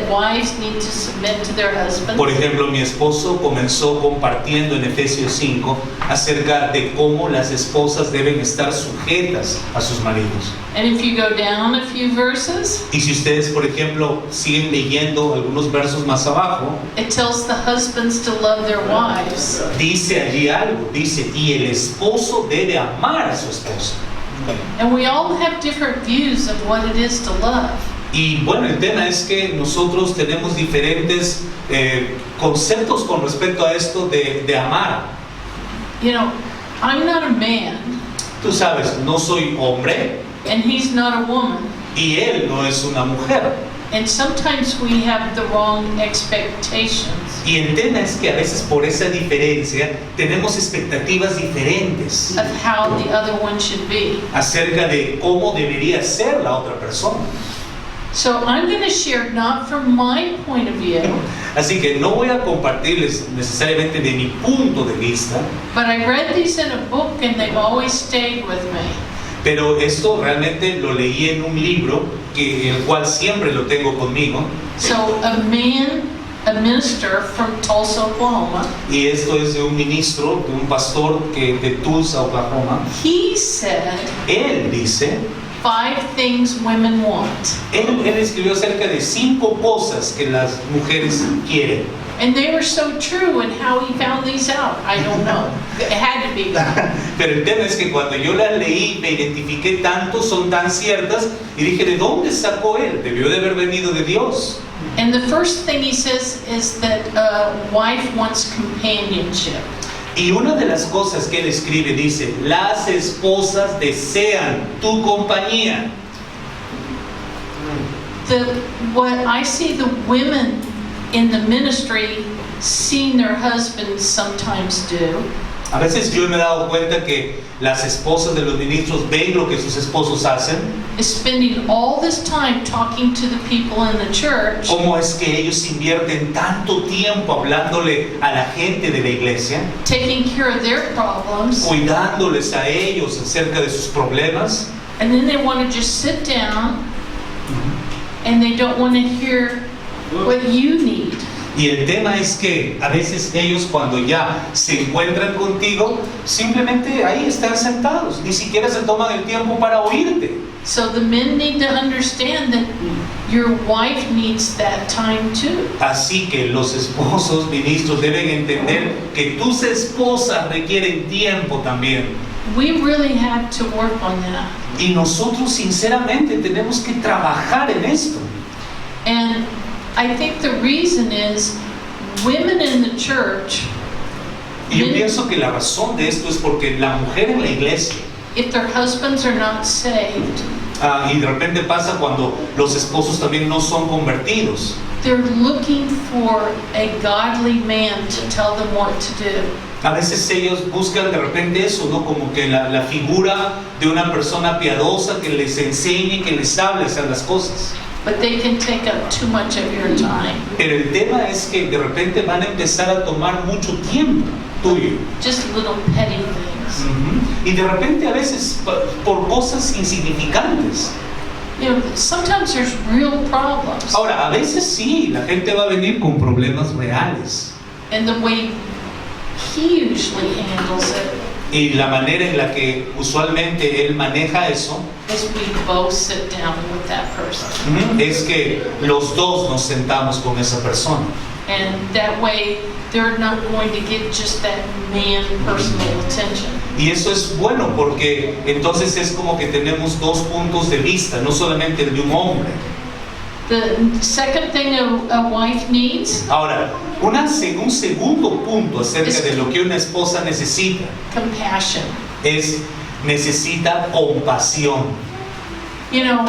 wives need to submit to their husbands. Por ejemplo, mi esposo comenzó compartiendo en Efesios 5 acerca de cómo las esposas deben estar sujetas a sus maridos. And if you go down a few verses, Y si ustedes, por ejemplo, siguen leyendo algunos versos más abajo, it tells the husbands to love their wives. dice allí algo, dice, y el esposo debe amar a su esposa. And we all have different views of what it is to love. Y bueno, el tema es que nosotros tenemos diferentes conceptos con respecto a esto de amar. You know, I'm not a man, Tú sabes, no soy hombre and he's not a woman. y él no es una mujer. And sometimes we have the wrong expectations Y el tema es que a veces por esa diferencia tenemos expectativas diferentes of how the other one should be. acerca de cómo debería ser la otra persona. So I'm going to share not from my point of view, Así que no voy a compartirles necesariamente de mi punto de vista, but I read these in a book and they've always stayed with me. pero esto realmente lo leí en un libro el cual siempre lo tengo conmigo. So a minister from Tulsa, Oklahoma, Y esto es de un ministro, de un pastor de Tulsa, Oklahoma. he said Él dice, 5 things women want. él escribió acerca de 5 cosas que las mujeres quieren. And they were so true, and how he found these out, I don't know. It had to be God. Pero el tema es que cuando yo las leí, me identifiqué tanto, son tan ciertas, y dije, ¿de dónde sacó él? Debió de haber venido de Dios. And the first thing he says is that a wife wants companionship. Y una de las cosas que él escribe dice, las esposas desean tu compañía. What I see the women in the ministry seeing their husbands sometimes do A veces yo me he dado cuenta que las esposas de los ministros ven lo que sus esposos hacen. is spending all this time talking to the people in the church, Cómo es que ellos invierten tanto tiempo hablándole a la gente de la iglesia, taking care of their problems, cuidándoles a ellos acerca de sus problemas, and then they want to just sit down and they don't want to hear what you need. y el tema es que a veces ellos cuando ya se encuentran contigo, simplemente ahí están sentados, ni siquiera se toman el tiempo para oírte. So the men need to understand that your wife needs that time too. Así que los esposos ministros deben entender que tus esposas requieren tiempo también. We really have to work on that. Y nosotros sinceramente tenemos que trabajar en esto. And I think the reason is women in the church, Y yo pienso que la razón de esto es porque la mujer en la iglesia, if their husbands are not saved, y de repente pasa cuando los esposos también no son convertidos, they're looking for a godly man to tell them what to do. A veces ellos buscan de repente eso, ¿no? Como que la figura de una persona piadosa que les enseñe, que les hable, hacer las cosas. But they can take up too much of your time. Pero el tema es que de repente van a empezar a tomar mucho tiempo tuyo. Just little petty things. Y de repente a veces por cosas insignificantes. You know, sometimes there's real problems. Ahora, a veces sí, la gente va a venir con problemas reales. And the way he usually handles it Y la manera en la que usualmente él maneja eso is we both sit down with that person. es que los dos nos sentamos con esa persona. And that way they're not going to get just that man personal attention. Y eso es bueno porque entonces es como que tenemos dos puntos de vista, no solamente el de un hombre. The second thing a wife needs, Ahora, un segundo punto acerca de lo que una esposa necesita compassion. es necesita compasión. You know,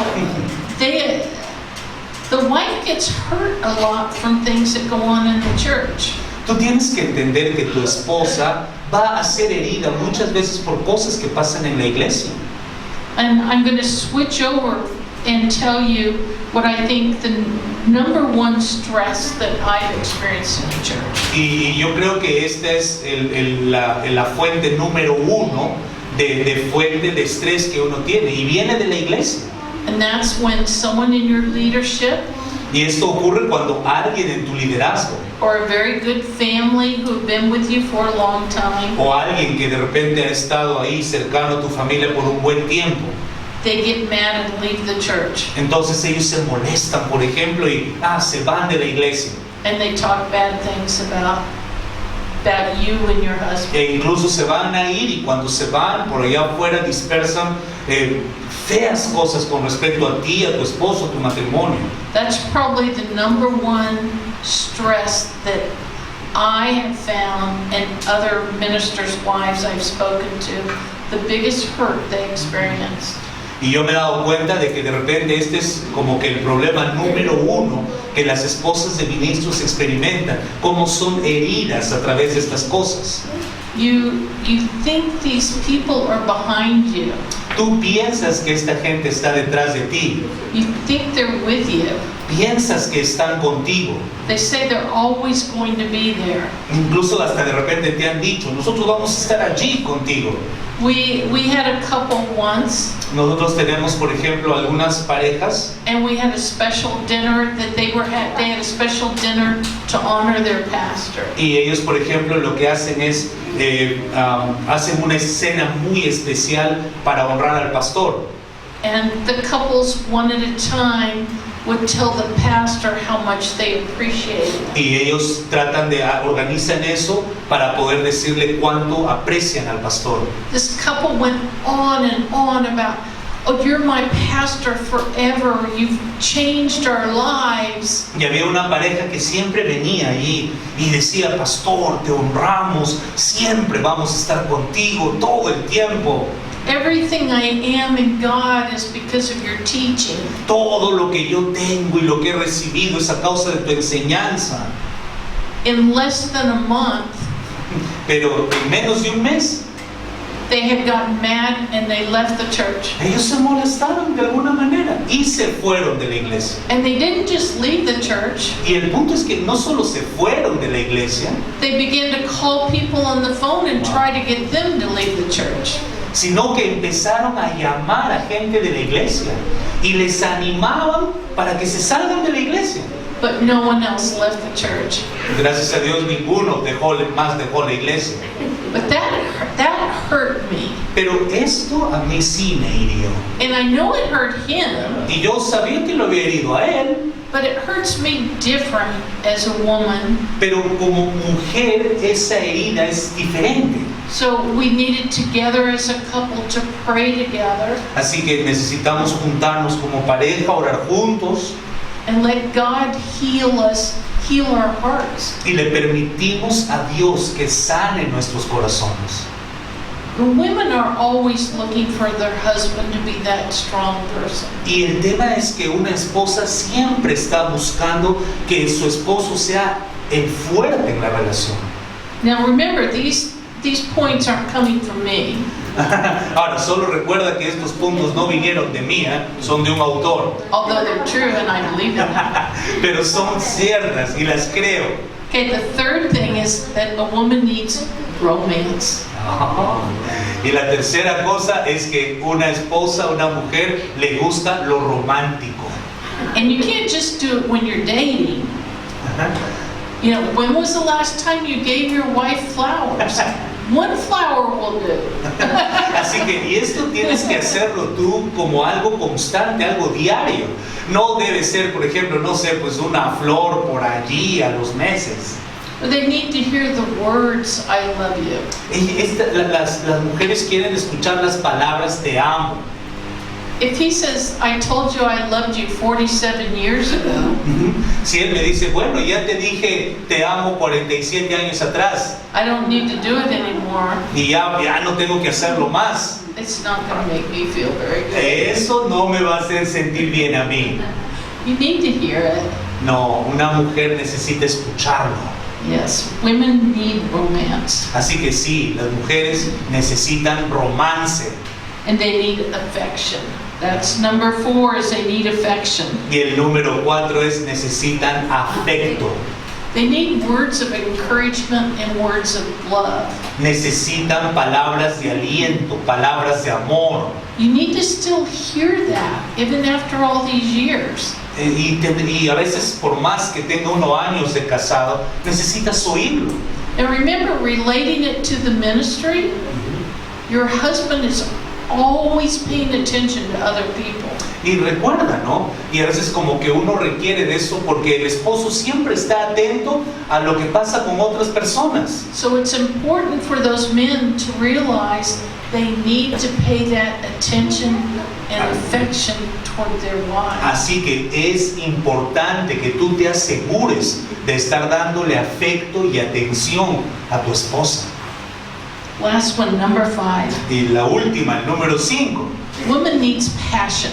the wife gets hurt a lot from things that go on in the church. Tú tienes que entender que tu esposa va a ser herida muchas veces por cosas que pasan en la iglesia. And I'm going to switch over and tell you what I think the number one stress that I've experienced in the church. Y yo creo que esta es la fuente número uno de fuente de estrés que uno tiene y viene de la iglesia. And that's when someone in your leadership Y esto ocurre cuando alguien en tu liderazgo or a very good family who've been with you for a long time, o alguien que de repente ha estado ahí cercano a tu familia por un buen tiempo, they get mad and leave the church. entonces ellos se molestan, por ejemplo, y se van de la iglesia. And they talk bad things about you and your husband. E incluso se van a ir y cuando se van por allá afuera dispersan feas cosas con respecto a ti, a tu esposo, a tu matrimonio. That's probably the number one stress that I have found and other ministers' wives I've spoken to, the biggest hurt they experience. Y yo me he dado cuenta de que de repente este es como que el problema número uno que las esposas de ministros experimentan, cómo son heridas a través de estas cosas. You think these people are behind you. Tú piensas que esta gente está detrás de ti, You think they're with you. piensas que están contigo, They say they're always going to be there. incluso hasta de repente te han dicho, nosotros vamos a estar allí contigo. We had a couple once, Nosotros tenemos, por ejemplo, algunas parejas and we had a special dinner that they had a special dinner to honor their pastor. y ellos, por ejemplo, lo que hacen es hacen una escena muy especial para honrar al pastor. And the couples one at a time would tell the pastor how much they appreciated him. Y ellos tratan de organizan eso para poder decirle cuánto aprecian al pastor. This couple went on and on about, oh, you're my pastor forever. You've changed our lives. Y había una pareja que siempre venía allí y decía, pastor, te honramos, siempre vamos a estar contigo todo el tiempo. Everything I am in God is because of your teaching. Todo lo que yo tengo y lo que he recibido es a causa de tu enseñanza. In less than a month, Pero en menos de un mes, they had gotten mad and they left the church. ellos se molestaron de alguna manera y se fueron de la iglesia. And they didn't just leave the church. Y el punto es que no solo se fueron de la iglesia, They began to call people on the phone and try to get them to leave the church. sino que empezaron a llamar a gente de la iglesia y les animaban para que se salgan de la iglesia. But no one else left the church. Gracias a Dios ninguno dejó la iglesia. But that hurt me. Pero esto a mí sí me hirió. And I know it hurt him, Y yo sabía que lo había herido a él, but it hurts me different as a woman. pero como mujer esa herida es diferente. So we needed together as a couple to pray together Así que necesitamos juntarnos como pareja, orar juntos and let God heal us, heal our hearts. y le permitimos a Dios que sane nuestros corazones. women are always looking for their husband to be that strong person. Y el tema es que una esposa siempre está buscando que su esposo sea el fuerte en la relación. Now remember, these points aren't coming from me. Ahora, solo recuerda que estos puntos no vinieron de mí, son de un autor. Although they're true and I believe them. Pero son ciertas y las creo. Okay, the third thing is that a woman needs romance. Y la tercera cosa es que una esposa, una mujer, le gusta lo romántico. And you can't just do it when you're dating. You know, when was the last time you gave your wife flowers? One flower will do. Así que, y esto tienes que hacerlo tú como algo constante, algo diario. No debe ser, por ejemplo, no sé, pues una flor por allí a los meses. But they need to hear the words, I love you. Las mujeres quieren escuchar las palabras te amo. If he says, I told you I loved you 47 years ago, Si él me dice, bueno, ya te dije te amo 47 años atrás I don't need to do it anymore, y ya no tengo que hacerlo más, it's not going to make me feel very good. eso no me va a hacer sentir bien a mí. You need to hear it. No, una mujer necesita escucharlo. Yes, women need romance. Así que sí, las mujeres necesitan romance. And they need affection. That's number 4, is they need affection. Y el número 4 es necesitan afecto. They need words of encouragement and words of love. Necesitan palabras de aliento, palabras de amor. You need to still hear that, even after all these years. Y a veces, por más que tenga unos años de casado, necesitas oírlo. And remember, relating it to the ministry, your husband is always paying attention to other people. Y recuerda, ¿no? Y a veces como que uno requiere de eso porque el esposo siempre está atento a lo que pasa con otras personas. So it's important for those men to realize they need to pay that attention and affection toward their wives. Así que es importante que tú te asegures de estar dándole afecto y atención a tu esposa. Last one, number 5. Y la última, el número 5. Woman needs passion.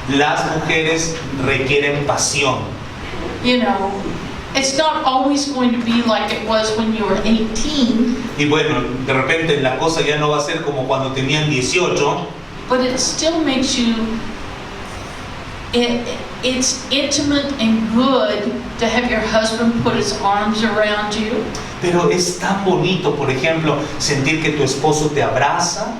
Las mujeres requieren pasión. You know, it's not always going to be like it was when you were 18, Y bueno, de repente la cosa ya no va a ser como cuando tenían 18, but it still makes you, it's intimate and good to have your husband put his arms around you. pero es tan bonito, por ejemplo, sentir que tu esposo te abraza,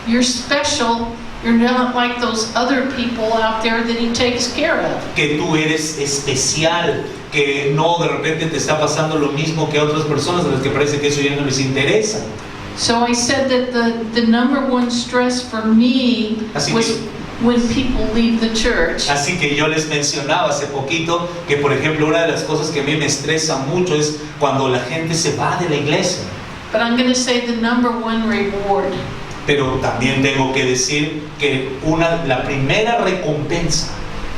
You're special. You're not like those other people out there that he takes care of. que tú eres especial, que no de repente te está pasando lo mismo que a otras personas a las que parece que eso ya no les interesa. So I said that the number 1 stress for me Así was que- when people leave the church. Así que yo les mencionaba hace poquito que, por ejemplo, una de las cosas que a mí me estresa mucho es cuando la gente se va de la iglesia. But I'm going to say the number 1 reward Pero también tengo que decir que la primera recompensa,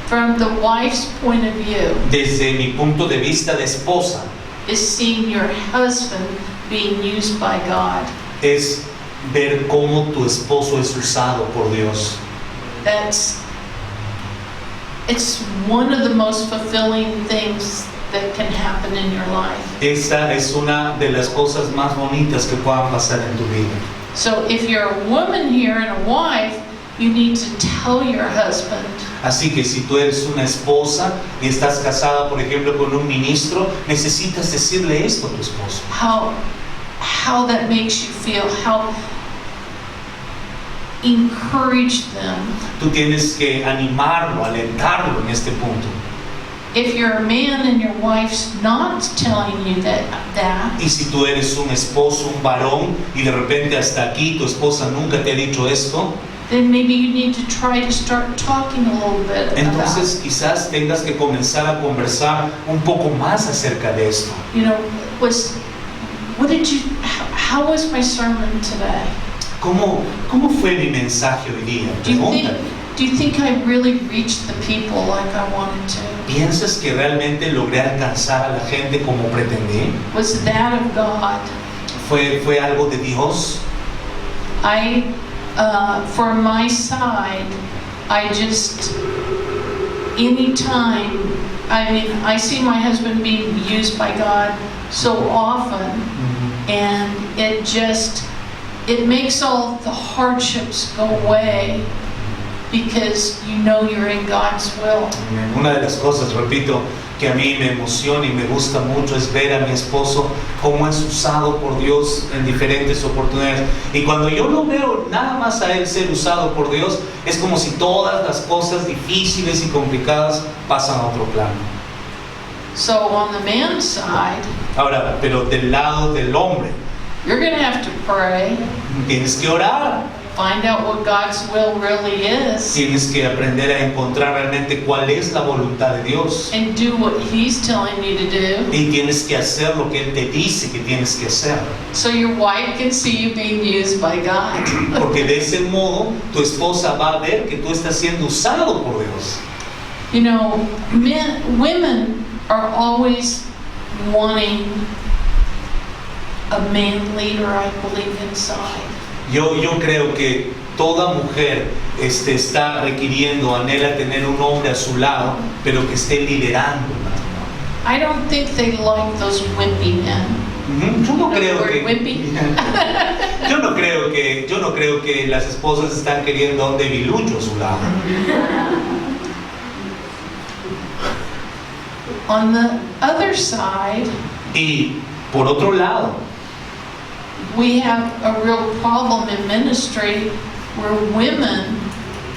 from the wife's point of view desde mi punto de vista de esposa, is seeing your husband being used by God. es ver cómo tu esposo es usado por Dios. It's one of the most fulfilling things that can happen in your life. Esta es una de las cosas más bonitas que puedan pasar en tu vida. So if you're a woman here and a wife, you need to tell your husband, Así que si tú eres una esposa y estás casada, por ejemplo, con un ministro, necesitas decirle esto a tu esposo. how that makes you feel, how encourage them. Tú tienes que animarlo, alentarlo en este punto. If you're a man and your wife's not telling you that, Y si tú eres un esposo, un varón, y de repente hasta aquí tu esposa nunca te ha dicho esto, then maybe you need to try to start talking a little bit about entonces quizás tengas que comenzar a conversar un poco más acerca de esto. you know, how was my sermon today? ¿Cómo fue mi mensaje hoy día? Do you think I really reached the people like I wanted to? ¿Piensas que realmente logré alcanzar a la gente como pretendí? Was that of God? ¿Fue algo de Dios? For my side, anytime, I see my husband being used by God so often, and it makes all the hardships go away because you know you're in God's will. Una de las cosas, repito, que a mí me emociona y me gusta mucho es ver a mi esposo cómo es usado por Dios en diferentes oportunidades. Y cuando yo lo veo nada más a él ser usado por Dios, es como si todas las cosas difíciles y complicadas pasan a otro plano. So on the man's side, ahora, pero del lado del hombre, you're going to have to pray. Tienes que orar. Find out what God's will really is. Tienes que aprender a encontrar realmente cuál es la voluntad de Dios. And do what He's telling you to do. Y tienes que hacer lo que Él te dice que tienes que hacer. So your wife can see you being used by God. Porque de ese modo tu esposa va a ver que tú estás siendo usado por Dios. You know, women are always wanting a man leader, I believe, inside. Yo creo que toda mujer está requiriendo, anhela tener un hombre a su lado, pero que esté liderando. I don't think they like those wimpy men. Yo no creo que wimpy? yo no creo que las esposas están queriendo a un debilucho a su lado. On the other side, y por otro lado, we have a real problem in ministry where women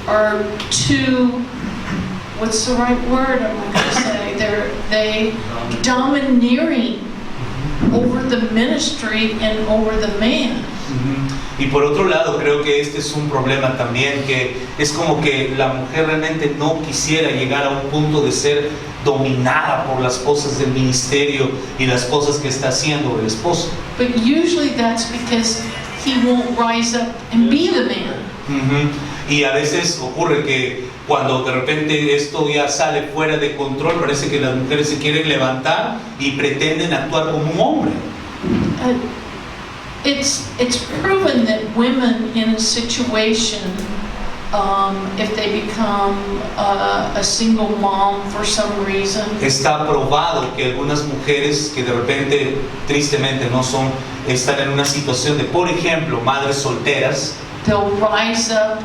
are too, what's the right word I'm going to say? They domineering over the ministry and over the man. Y por otro lado, creo que este es un problema también, que es como que la mujer realmente no quisiera llegar a un punto de ser dominada por las cosas del ministerio y las cosas que está haciendo el esposo. But usually that's because he won't rise up and be the man. Y a veces ocurre que cuando de repente esto ya sale fuera de control, parece que las mujeres se quieren levantar y pretenden actuar como un hombre. It's proven that women in a situation, if they become a single mom for some reason, está probado que algunas mujeres que de repente tristemente están en una situación de, por ejemplo, madres solteras, they'll rise up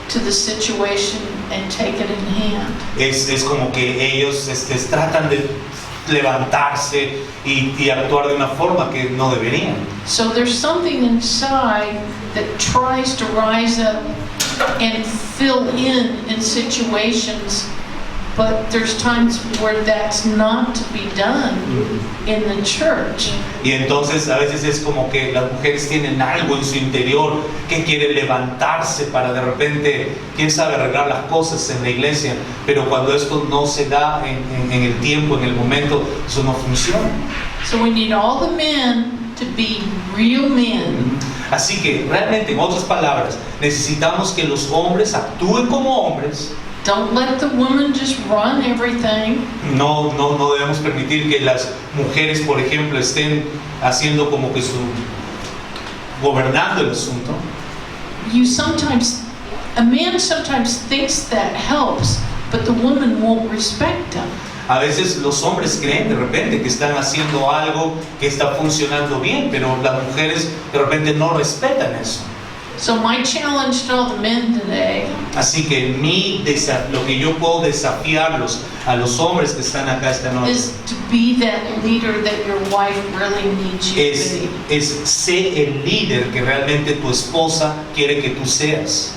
to the situation and take it in hand. Es como que ellos tratan de levantarse y actuar de una forma que no deberían. So there's something inside that tries to rise up and fill in situations, but there's times where that's not to be done in the church. Y entonces a veces es como que las mujeres tienen algo en su interior que quiere levantarse para de repente, quién sabe, arreglar las cosas en la iglesia, pero cuando esto no se da en el tiempo, en el momento, eso no funciona. So we need all the men to be real men. Así que realmente, en otras palabras, necesitamos que los hombres actúen como hombres. Don't let the woman just run everything. No debemos permitir que las mujeres, por ejemplo, estén haciendo como que gobernando el asunto. A man sometimes thinks that helps, but the woman won't respect him. A veces los hombres creen de repente que están haciendo algo que está funcionando bien, pero las mujeres de repente no respetan eso. So my challenge to all the men today, así que lo que yo puedo desafiarlos a los hombres que están acá esta noche is to be that leader that your wife really needs you to be. Es ser el líder que realmente tu esposa quiere que tú seas.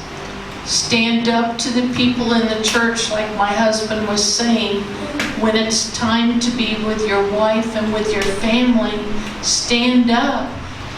Stand up to the people in the church, like my husband was saying. When it's time to be with your wife and with your family, stand up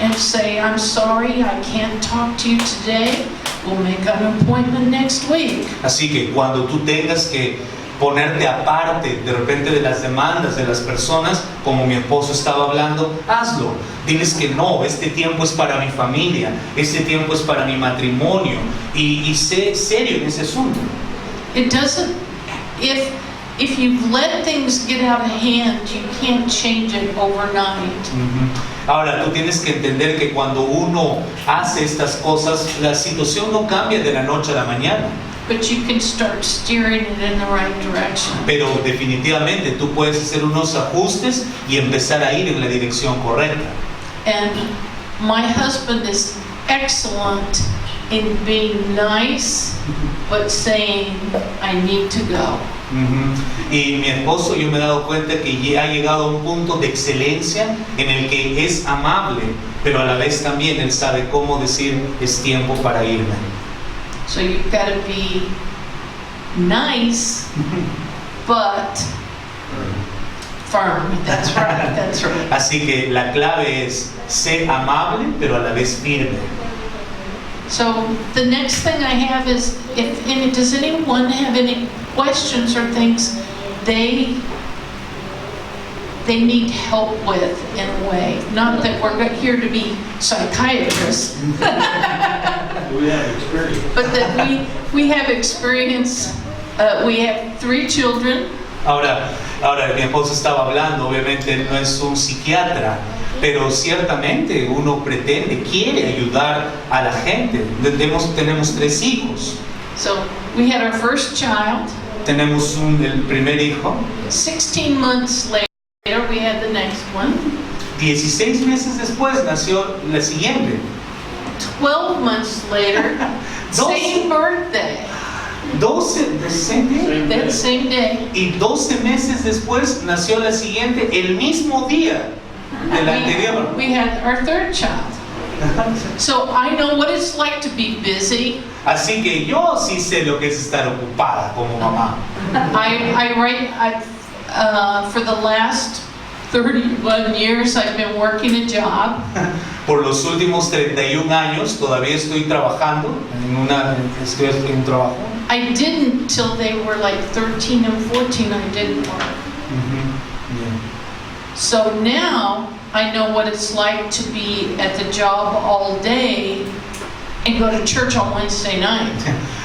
and say, I'm sorry, I can't talk to you today. We'll make an appointment next week. Así que cuando tú tengas que ponerte aparte de repente de las demandas de las personas, como mi esposo estaba hablando, hazlo. Diles que no, este tiempo es para mi familia, este tiempo es para mi matrimonio, y sé serio en ese asunto. It doesn't, if you've let things get out of hand, you can't change it overnight. Ahora, tú tienes que entender que cuando uno hace estas cosas, la situación no cambia de la noche a la mañana. But you can start steering it in the right direction. Pero definitivamente tú puedes hacer unos ajustes y empezar a ir en la dirección correcta. And my husband is excellent in being nice, but saying, I need to go. Y mi esposo, yo me he dado cuenta que ha llegado a un punto de excelencia en el que es amable, pero a la vez también él sabe cómo decir es tiempo para irme. So you've got to be nice, but firm. That's right, that's right. Así que la clave es ser amable, pero a la vez firme. So the next thing I have is, does anyone have any questions or things they need help with in a way? Not that we're here to be psychiatrists. We have experience. But that we have experience. We have 3 children. Ahora, mi esposo estaba hablando, obviamente no es un psiquiatra, pero ciertamente uno quiere ayudar a la gente. Tenemos 3 hijos. So we had our first child. Tenemos el primer hijo. 16 months later, we had the next one. 16 meses después nació la siguiente. 12 months later, same birthday. 12, the same day. That same day. Y 12 meses después nació la siguiente, el mismo día del anterior. We had our third child. So I know what it's like to be busy. Así que yo sí sé lo que es estar ocupada como mamá. For the last 31 years I've been working a job. Por los últimos 31 años todavía estoy trabajando estoy en un trabajo. I didn't till they were like 13 and 14. I didn't work. Yeah. So now I know what it's like to be at the job all day and go to church on Wednesday night.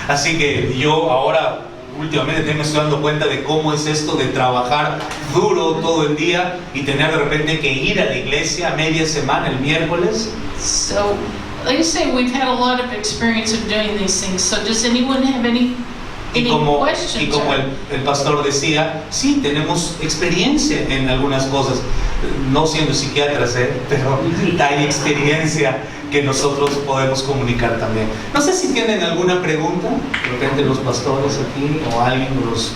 Así que yo ahora últimamente me estoy dando cuenta de cómo es esto de trabajar duro todo el día y tener de repente que ir a la iglesia a media semana el miércoles. So, like I say, we've had a lot of experience of doing these things. So does anyone have any questions? Y como el pastor decía, sí, tenemos experiencia en algunas cosas, no siendo psiquiatras, pero hay experiencia que nosotros podemos comunicar también. No sé si tienen alguna pregunta, de repente los pastores aquí o algunos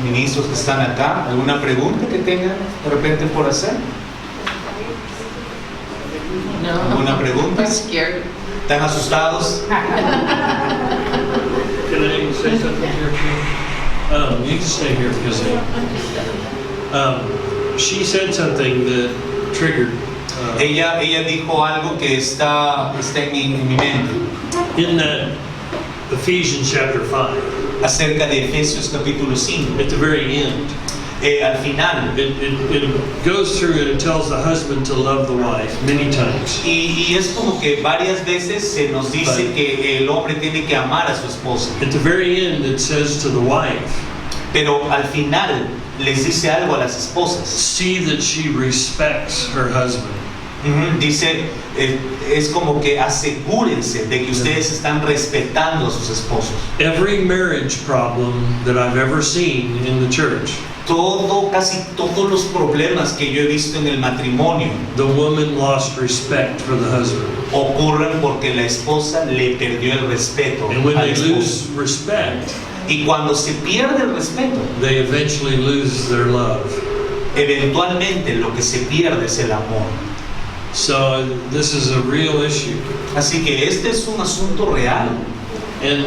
ministros que están acá, alguna pregunta que tengan de repente por hacer. No. ¿Alguna pregunta? I'm scared. ¿Están asustados? Can I say something here too? You can stay here because she said something that triggered. Ella dijo algo que está en mi mente. In Ephesians chapter 5. Acerca de Efesios capítulo 5. At the very end. Al final. It goes through and it tells the husband to love the wife many times. Y es como que varias veces se nos dice que el hombre tiene que amar a su esposa. At the very end it says to the wife. Pero al final les dice algo a las esposas. See that she respects her husband. Dice, es como que asegúrense de que ustedes están respetando a sus esposos. Every marriage problem that I've ever seen in the church. Casi todos los problemas que yo he visto en el matrimonio, the woman lost respect for the husband. Ocurren porque la esposa le perdió el respeto And when al they esposo. lose respect, Y cuando se pierde el respeto, they eventually lose their love. Eventualmente lo que se pierde es el amor. So this is a real issue. Así que este es un asunto real. And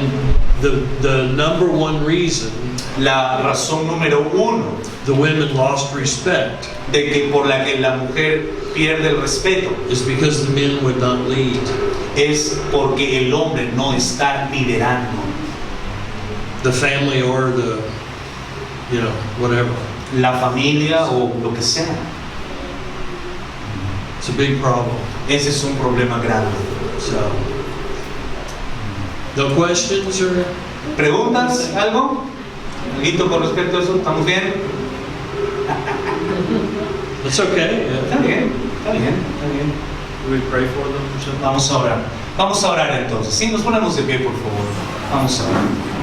the number one reason La razón número 1 the women lost respect de que por la que la mujer pierde el respeto is because the men would not lead. es porque el hombre no está liderando The family or the, whatever. la familia o lo que sea. It's a big problem. Ese es un problema grande. So, no questions or? ¿Preguntas? ¿Algo? Dieguito, con respecto a eso, ¿estamos bien? It's okay. Está bien, está bien, está bien. We pray for them or something. Vamos a orar. Vamos a orar entonces. Sí, nos ponemos de pie, por favor. Vamos a orar.